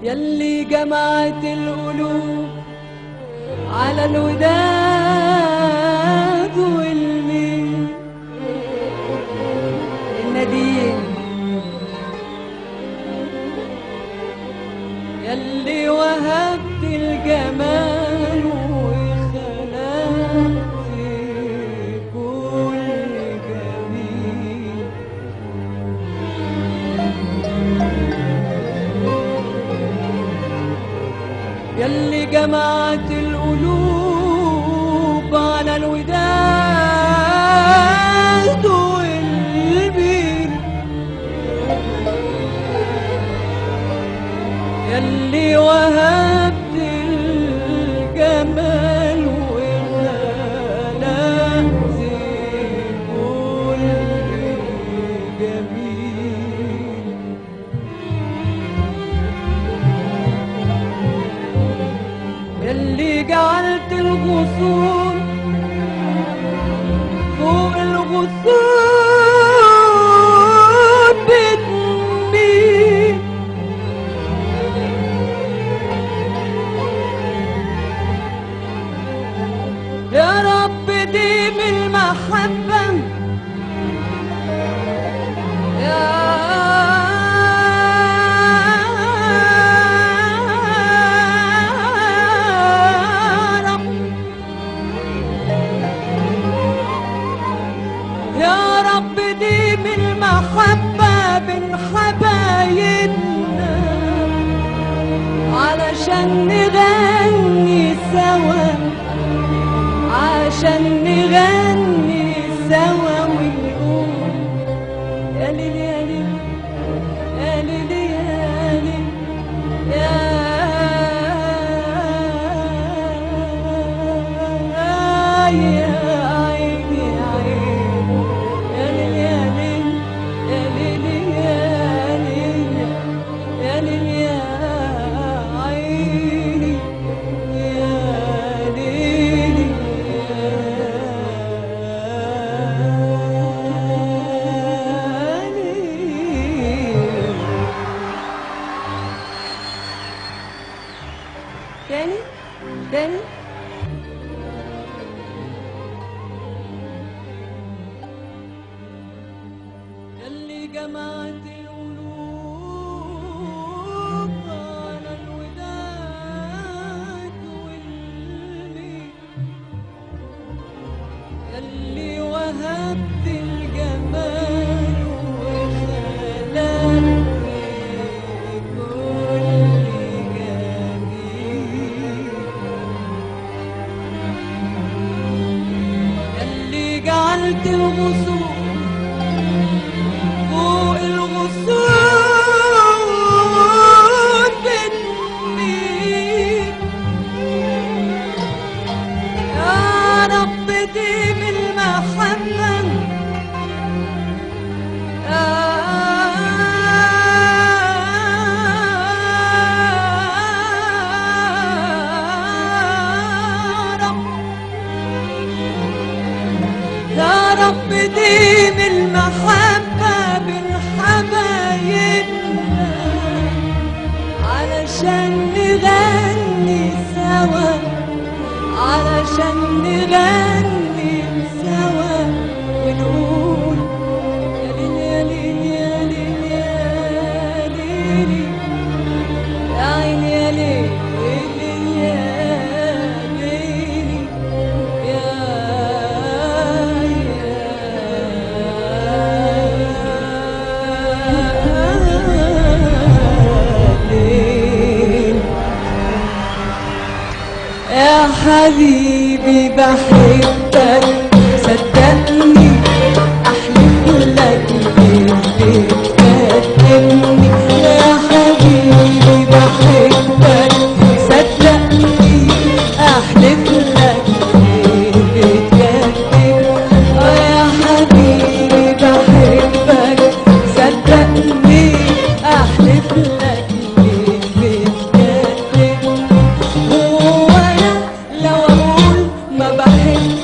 يلي جمعت القلوب على الوداد والميل النديم، يلي وهبت الجمال وخلقت كل جميل. يلي جمعت القلوب على الوداد والبيل، يلي وهبت الجمال وخلقت كل جميل. يلي جعلت الغصون فوق الغصون بتميل، يا رب ديم المحبة يا رب، يا رب ديم المحبة بين حبايبنا علشان نغني سوا، عشان نغني سوا ونقول يا ليل يا ليل يا ليل يا ليل يا عيني يا عيني يا ليل يا ليل يا ليل يا ليل يا عيني يا ليل تاني تاني. يلي جمعت القلوب على الوداد والميل، يلي وهبت الجمال وخلقت كل جميل، يلي جعلت الغصون فوق الغصون بتميل، يا رب ديم المحبة يا رب، يا رب ديم المحبة بين حبايبنا علشان نغني سوا، علشان نغني سوا ونقول يا ليل يا ليل يا ليل يا ليل يا عيني يا ليل يا ليل يا ليل. يا حبيبي بحبك صدقني، احلف لك بتكلمني، يا حبيبي بحبك صدقني، احلف لك بتكلمني، يا حبيبي بحبك صدقني، احلف لك بتكلمني، هو انا لو اقول ما بحبك